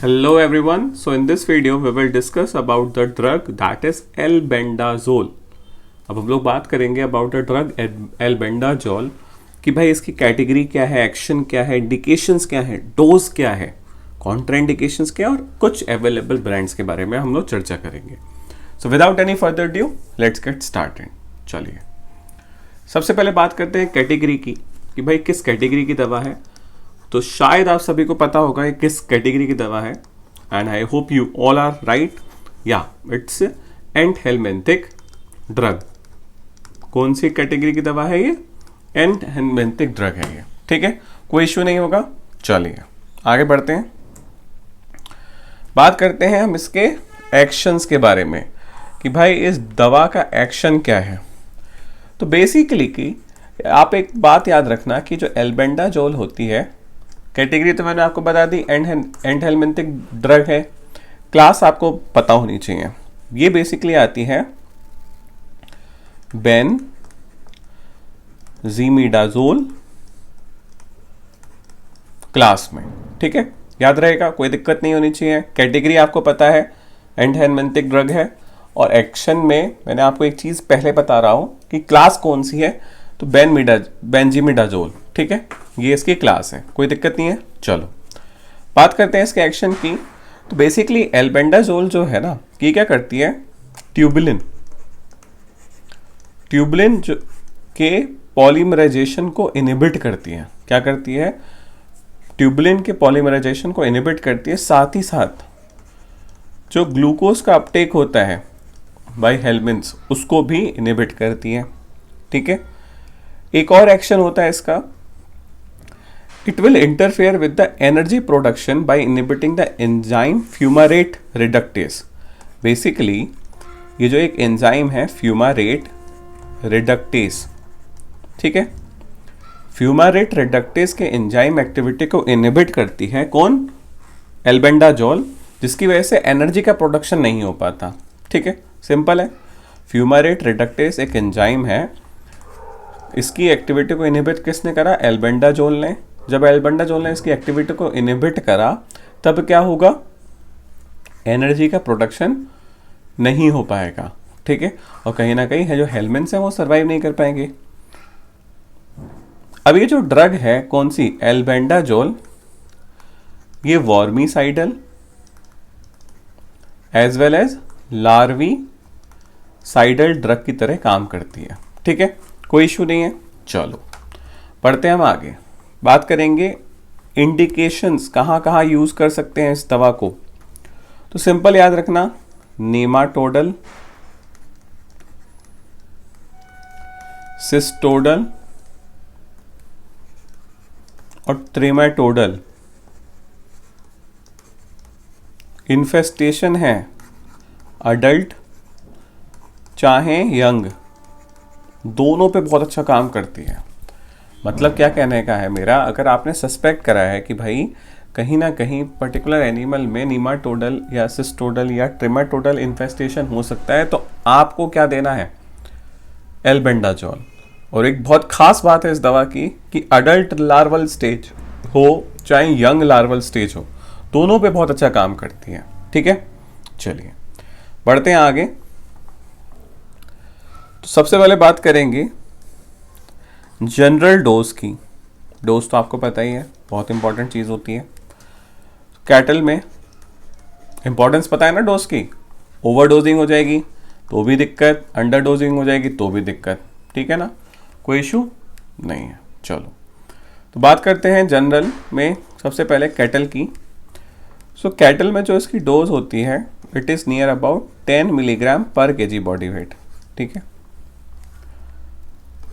Hello everyone. So in this video we will discuss about the drug that is albendazole. अब हम लोग बात करेंगे अबाउट द ड्रग एल्बेंडाजोल कि भाई इसकी कैटेगरी क्या है, एक्शन क्या है, इंडिकेशंस क्या है, डोज क्या है, कॉन्ट्राइंडिकेशंस क्या है और कुछ अवेलेबल ब्रांड्स के बारे में हम लोग चर्चा करेंगे. So without any further due let's get started. चलिए सबसे पहले बात करते हैं कैटेगरी की कि भाई किस कैटेगरी की दवा है. तो शायद आप सभी को पता होगा ये किस कैटेगरी की दवा है and I hope you all are right. या इट्स एंटहेलमिंथिक ड्रग. कौन सी कैटेगरी की दवा है ये? एंटहेलमिंथिक ड्रग है ये. ठीक है, कोई इश्यू नहीं होगा. चलिए आगे बढ़ते हैं. बात करते हैं हम इसके एक्शंस के बारे में कि भाई इस दवा का एक्शन क्या है. तो बेसिकली कि आप एक बात याद रखना कि जो एल्बेंडाजोल होती है, कैटेगरी तो मैंने आपको बता दी, एंटहेलमिंथिक ड्रग है. क्लास आपको पता होनी चाहिए. ये बेसिकली आती है बेनजीमिडाजोल क्लास में. ठीक है, याद रहेगा, कोई दिक्कत नहीं होनी चाहिए. कैटेगरी आपको पता है, एंटहेलमिंथिक ड्रग है. और एक्शन में मैंने आपको एक चीज पहले बता रहा हूं कि क्लास कौन सी है. तो बेंजीमिडाजोल. ठीक है, ये इसकी क्लास है, कोई दिक्कत नहीं है. चलो बात करते हैं इसके एक्शन की. तो बेसिकली एल्बेंडाजोल जो है ना, ये क्या करती है, ट्यूबुलिन जो के पॉलीमराइजेशन को इनहिबिट करती है. क्या करती है? ट्यूबुलिन के पॉलीमराइजेशन को इनहिबिट करती है. साथ ही साथ जो ग्लूकोज का अपटेक होता है बाय हेल्मिन्स, उसको भी इनहिबिट करती है. ठीक है, एक और एक्शन होता है इसका, it will interfere with the energy production by inhibiting the enzyme fumarate reductase. Basically ये जो एक एंजाइम है फ्यूमारेट रिडक्टेस, ठीक है, फ्यूमारेट रिडक्टेस के एंजाइम एक्टिविटी को इनहिबिट करती है. कौन? एल्बेंडाजोल, जिसकी वजह से एनर्जी का प्रोडक्शन नहीं हो पाता. ठीक है, सिंपल है. फ्यूमारेट रिडक्टेस एक एंजाइम है, इसकी एक्टिविटी को इनहिबिट किसने करा? एल्बेंडाजोल ने. जब एल्बेंडाजोल ने इसकी एक्टिविटी को इनहिबिट करा तब क्या होगा? एनर्जी का प्रोडक्शन नहीं हो पाएगा. ठीक है, और कहीं ना कहीं है जो हेल्मिन्स है वो सर्वाइव नहीं कर पाएंगे. अब ये जो ड्रग है कौन सी? एल्बेंडाजोल, ये vermicidal as well as larvicidal drug की तरह काम करती है. ठीक है, कोई इशू नहीं है. चलो पढ़ते हैं हम आगे. बात करेंगे इंडिकेशंस, कहाँ कहाँ यूज कर सकते हैं इस दवा को. तो सिंपल याद रखना, नेमाटोडल, सिस्टोडल और ट्रेमाटोडल. इन्फेस्टेशन है अडल्ट चाहे यंग, दोनों पे बहुत अच्छा काम करती है. मतलब क्या कहने का है मेरा, अगर आपने सस्पेक्ट करा है कि भाई कहीं ना कहीं पर्टिकुलर एनिमल में नीमाटोडल या सिस्टोडल या ट्रेमाटोडल इन्फेस्टेशन हो सकता है, तो आपको क्या देना है? एल्बेंडाजोल. और एक बहुत खास बात है इस दवा की कि अडल्ट लार्वल स्टेज हो चाहे यंग लार्वल स्टेज हो, दोनों पे बहुत अच्छा काम करती है. ठीक है, चलिए बढ़ते हैं आगे. तो सबसे पहले बात करेंगे जनरल डोज की. डोज तो आपको पता ही है, बहुत इंपॉर्टेंट चीज़ होती है. कैटल में इंपॉर्टेंस पता है ना डोज की. ओवर डोजिंग हो जाएगी तो भी दिक्कत, अंडर डोजिंग हो जाएगी तो भी दिक्कत. ठीक है ना, कोई इशू नहीं है. चलो तो बात करते हैं जनरल में सबसे पहले कैटल की. सो कैटल में जो इसकी डोज होती है, it is near about 10 milligram पर केजी बॉडी वेट. ठीक है,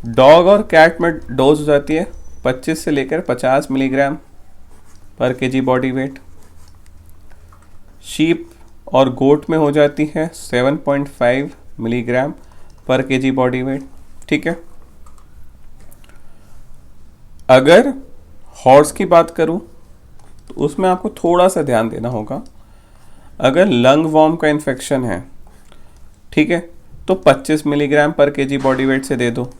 डॉग और कैट में डोज हो जाती है 25 से लेकर 50 मिलीग्राम पर केजी बॉडी वेट. शीप और गोट में हो जाती है 7.5 मिलीग्राम पर केजी बॉडी वेट. ठीक है, अगर हॉर्स की बात करूं तो उसमें आपको थोड़ा सा ध्यान देना होगा. अगर लंग वॉर्म का इन्फेक्शन है, ठीक है, तो 25 मिलीग्राम पर केजी बॉडी वेट से दे दो.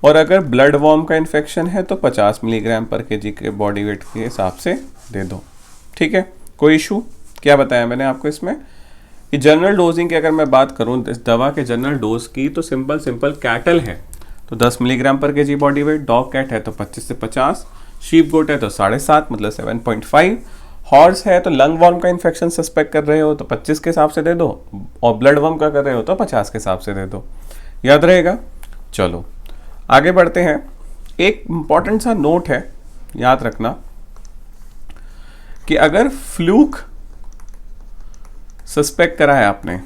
और अगर ब्लड वॉर्म का इन्फेक्शन है तो 50 मिलीग्राम पर केजी के बॉडी वेट के हिसाब से दे दो. ठीक है, कोई इशू? क्या बताया मैंने आपको इसमें कि जनरल डोजिंग की अगर मैं बात करूं इस दवा के जनरल डोज की, तो सिंपल कैटल है तो 10 मिलीग्राम पर KG body weight, dog cat है तो 25 से 50, शीप गोट है तो 7.5 मतलब 7.5, हॉर्स है तो लंग वर्म का इन्फेक्शन सस्पेक्ट कर रहे हो तो 25 के हिसाब से दे दो, और ब्लड वर्म का कर रहे हो तो 50 के हिसाब से दे दो। याद रहेगा? चलो आगे बढ़ते हैं। एक इंपॉर्टेंट सा नोट है, याद रखना कि अगर फ्लूक सस्पेक्ट करा है आपने,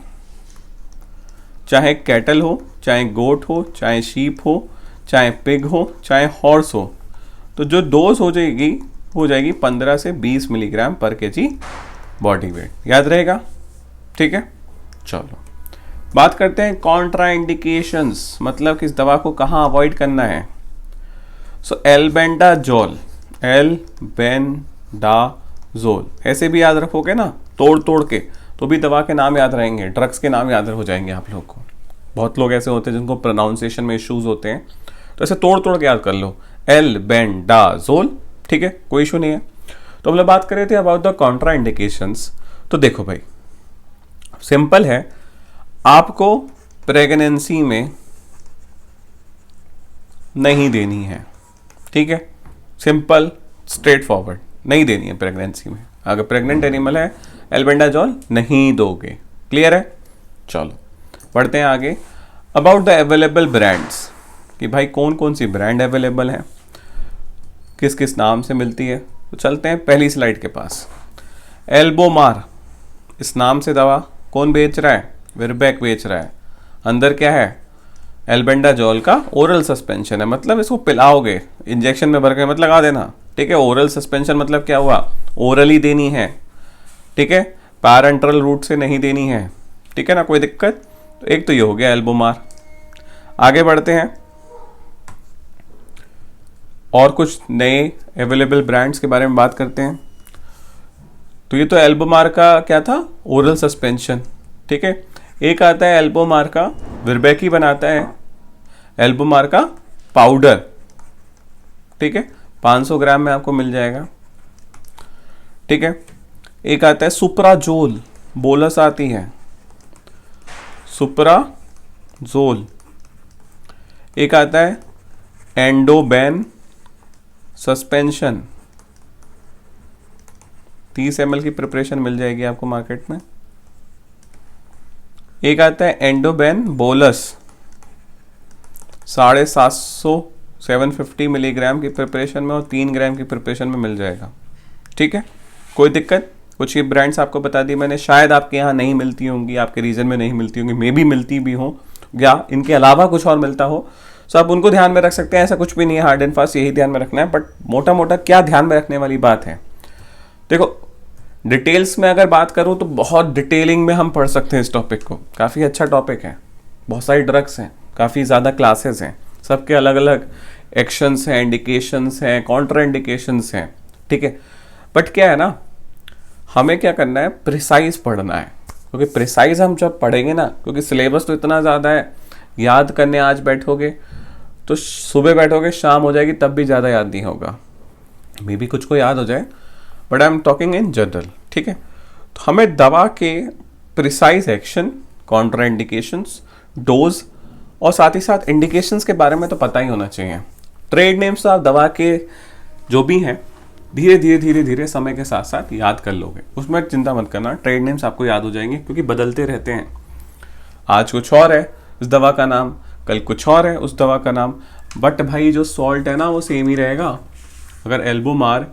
चाहे कैटल हो, चाहे गोट हो, चाहे शीप हो, चाहे पिग हो, चाहे हॉर्स हो, तो जो डोज हो जाएगी 15 से 20 मिलीग्राम पर केजी बॉडी वेट। याद रहेगा? ठीक है, चलो बात करते हैं कॉन्ट्रा इंडिकेशंस, मतलब कि इस दवा को कहाँ अवॉइड करना है। सो एल्बेंडाजोल, एल्बेंडाजोल ऐसे भी याद रखोगे ना तोड़ के, तो भी दवा के नाम याद रहेंगे, ड्रग्स के नाम याद हो जाएंगे आप लोग को। बहुत लोग ऐसे होते हैं जिनको प्रोनाउंसिएशन में इश्यूज होते हैं, तो ऐसे तोड़ के याद कर लो, एल्बेंडाजोल। ठीक है, कोई इशू नहीं है। तो हम लोग बात कर रहे थे अबाउट द कॉन्ट्रा इंडिकेशंस। तो देखो भाई, सिंपल है, आपको प्रेगनेंसी में नहीं देनी है। ठीक है, सिंपल स्ट्रेट फॉरवर्ड, नहीं देनी है प्रेगनेंसी में। अगर प्रेग्नेंट एनिमल है एल्बेंडाजोल नहीं दोगे। क्लियर है? चलो बढ़ते हैं आगे। अबाउट द अवेलेबल ब्रांड्स, कि भाई कौन कौन सी ब्रांड अवेलेबल है, किस किस नाम से मिलती है। तो चलते हैं पहली स्लाइड के पास। एल्बोमार, इस नाम से दवा कौन बेच रहा है? विरबैक बेच रहा है। अंदर क्या है? एल्बेंडाजोल का ओरल सस्पेंशन है, मतलब इसको पिलाओगे, इंजेक्शन में भर के मत लगा देना। ठीक है, ओरल सस्पेंशन मतलब क्या हुआ? ओरली देनी है। ठीक है, पैरेंटरल रूट से नहीं देनी है। ठीक है ना, कोई दिक्कत? तो एक तो ये हो गया एल्बोमार। आगे बढ़ते हैं और कुछ नए अवेलेबल ब्रांड्स के बारे में बात करते हैं। तो ये तो एल्बोमार का क्या था? Oral suspension. ठीक है, एक आता है एल्बोमार का, विरबैक ही बनाता है, एल्बोमार का पाउडर। ठीक है, 500 ग्राम में आपको मिल जाएगा। ठीक है, एक आता है सुप्राजोल, बोलस आती है सुप्राजोल। एक आता है एंडोबेन सस्पेंशन, 30 ml की प्रिपरेशन मिल जाएगी आपको मार्केट में। एक आता है एंडोबेन बोलस, 750 750 मिलीग्राम की प्रिपरेशन में और 3 ग्राम की प्रिपरेशन में मिल जाएगा। ठीक है, कोई दिक्कत? कुछ ये ब्रांड्स आपको बता दी मैंने, शायद आपके यहाँ नहीं मिलती होंगी, आपके रीजन में नहीं मिलती होंगी, मे भी मिलती भी हो, या इनके अलावा कुछ और मिलता हो, तो आप उनको ध्यान में रख सकते हैं। ऐसा कुछ भी नहीं है हार्ड एंड फास्ट, यही ध्यान में रखना है। बट मोटा मोटा क्या ध्यान में रखने वाली बात है, देखो डिटेल्स में अगर बात करूं तो बहुत डिटेलिंग में हम पढ़ सकते हैं इस टॉपिक को, काफ़ी अच्छा टॉपिक है। बहुत सारी ड्रग्स हैं, काफ़ी ज़्यादा क्लासेस हैं, सबके अलग अलग एक्शंस हैं, इंडिकेशंस हैं, कॉन्ट्रा इंडिकेशंस हैं। ठीक है, बट क्या है ना, हमें क्या करना है, प्रिसाइज पढ़ना है। क्योंकि प्रिसाइज हम जब पढ़ेंगे ना, क्योंकि सिलेबस तो इतना ज़्यादा है, याद करने आज बैठोगे तो सुबह बैठोगे शाम हो जाएगी, तब भी ज़्यादा याद नहीं होगा। मे बी कुछ को याद हो जाए, but I am talking in general. ठीक है, तो हमें दवा के precise action, Contra indications, dose और साथ ही साथ इंडिकेशंस के बारे में तो पता ही होना चाहिए। ट्रेड नेम्स तो आप दवा के जो भी हैं धीरे धीरे समय के साथ साथ याद कर लोगे, उसमें चिंता मत करना, ट्रेड नेम्स आपको याद हो जाएंगे क्योंकि बदलते रहते हैं। आज कुछ और है उस दवा का नाम, कल कुछ और है उस दवा का नाम, बट भाई जो सॉल्ट है ना वो सेम ही रहेगा। अगर एल्बोमार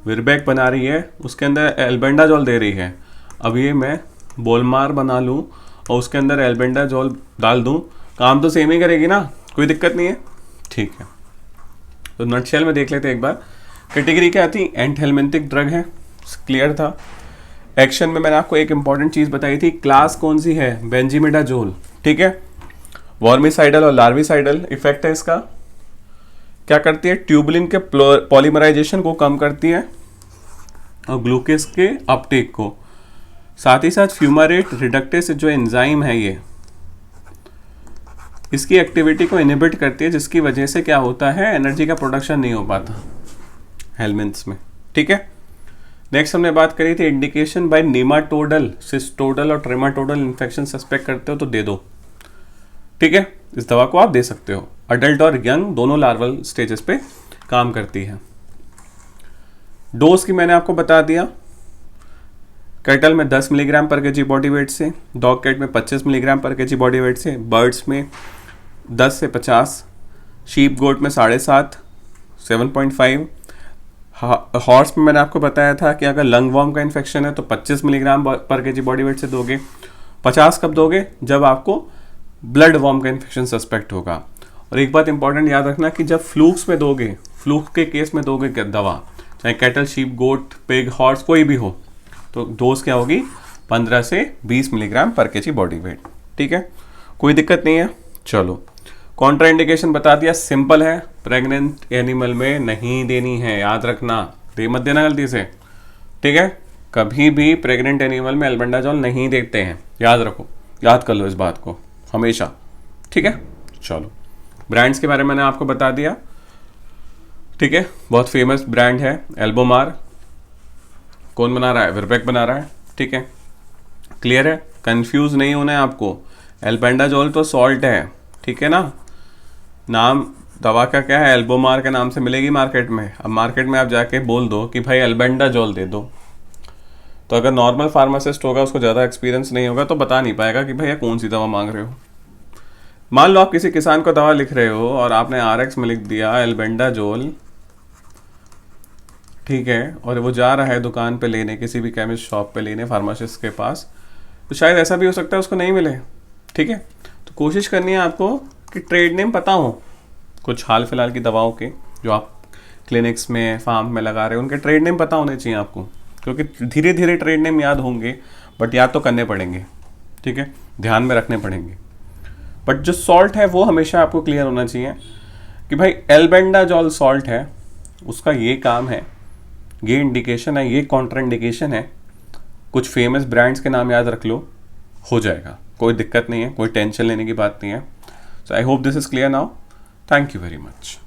विरबैक बना रही है, उसके अंदर एल्बेंडाजोल दे रही है, अब ये मैं बोलमार बना लूँ और उसके अंदर एल्बेंडाजोल डाल दूँ, काम तो सेम ही करेगी ना, कोई दिक्कत नहीं है। ठीक है, तो नटशेल में देख लेते हैं एक बार। कैटेगरी क्या थी? एंटीहेल्मिंथिक ड्रग है, क्लियर था। एक्शन में मैंने आपको एक इंपॉर्टेंट चीज़ बताई थी, क्लास कौन सी है? बेंजीमिडाजोल। ठीक है, वर्मिसाइडल और लार्विसाइडल इफेक्ट है इसका। क्या करती है? ट्यूबुलिन के पॉलीमराइजेशन को कम करती है और ग्लूकेज के अपटेक को, साथ ही साथ फ्यूमारेट रिडक्टेस जो एंजाइम है ये, इसकी एक्टिविटी को इनहिबिट करती है, जिसकी वजह से क्या होता है, एनर्जी का प्रोडक्शन नहीं हो पाता हेलमेंट्स में। ठीक है, नेक्स्ट हमने बात करी थी इंडिकेशन बाय नेमाटोडल, सिस्टोडल और ट्रेमाटोडल इन्फेक्शन सस्पेक्ट करते हो तो दे दो, ठीक है। इस दवा को आप दे सकते हो। अडल्ट और यंग दोनों लार्वल स्टेजेस पे काम करती है। डोज की मैंने आपको बता दिया, कैटल में 10 मिलीग्राम पर केजी बॉडी वेट से, डॉग कैट में 25 मिलीग्राम पर केजी बॉडी वेट से, बर्ड्स में 10 से 50, शीप गोट में 7.5 7.5, हॉर्स में मैंने आपको बताया था कि अगर लंग वॉर्म का इन्फेक्शन है तो 25 मिलीग्राम पर केजी बॉडी वेट से दोगे। 50 कब दोगे? जब आपको ब्लड वॉर्म का इन्फेक्शन सस्पेक्ट होगा। और एक बात इंपॉर्टेंट याद रखना कि जब फ्लूक्स में दोगे, फ्लूक के केस में दोगे दवा, चाहे कैटल, शीप, गोट, पिग, हॉर्स कोई भी हो, तो डोज क्या होगी? 15 से 20 मिलीग्राम पर केजी बॉडी वेट, ठीक है। कोई दिक्कत नहीं है। चलो, कॉन्ट्रा इंडिकेशन बता दिया, सिंपल है, प्रेग्नेंट एनिमल में नहीं देनी है, याद रखना, दे मत देना गलती से, ठीक है। कभी भी प्रेग्नेंट एनिमल में एल्बेंडाजोल नहीं देते हैं, याद रखो, याद कर लो इस बात को हमेशा, ठीक है। चलो, ब्रांड्स के बारे में मैंने आपको बता दिया, ठीक है। बहुत फेमस ब्रांड है एल्बोमार, कौन बना रहा है? विरबैक बना रहा है, ठीक है। क्लियर है, कंफ्यूज नहीं होना है आपको। एल्बेंडाजोल तो सॉल्ट है, ठीक है ना, नाम दवा का क्या है? एल्बोमार के नाम से मिलेगी मार्केट में। अब मार्केट में आप जाके बोल दो कि भाई एल्बेंडाजोल दे दो, तो अगर नॉर्मल फार्मासिस्ट होगा, उसको ज़्यादा एक्सपीरियंस नहीं होगा, तो बता नहीं पाएगा कि भैया कौन सी दवा मांग रहे हो। मान लो आप किसी किसान को दवा लिख रहे हो और आपने RX में लिख दिया एल्बेंडाजोल, ठीक है, और वो जा रहा है दुकान पे लेने, किसी भी केमिस्ट शॉप पे लेने, फार्मासिस्ट के पास, तो शायद ऐसा भी हो सकता है उसको नहीं मिले, ठीक है। तो कोशिश करनी है आपको कि ट्रेड नेम पता हो कुछ हाल फिलहाल की दवाओं के, जो आप क्लिनिक्स में, फार्म में लगा रहे हो, उनके ट्रेड नेम पता होने चाहिए आपको, क्योंकि धीरे धीरे ट्रेड नेम याद होंगे, बट याद तो करने पड़ेंगे, ठीक है, ध्यान में रखने पड़ेंगे। बट जो सॉल्ट है वो हमेशा आपको क्लियर होना चाहिए कि भाई एल्बेंडाजोल सॉल्ट है, उसका ये काम है, ये इंडिकेशन है, ये कॉन्ट्रा इंडिकेशन है, कुछ फेमस ब्रांड्स के नाम याद रख लो, हो जाएगा, कोई दिक्कत नहीं है, कोई टेंशन लेने की बात नहीं है। So I hope this is clear now. Thank you very much.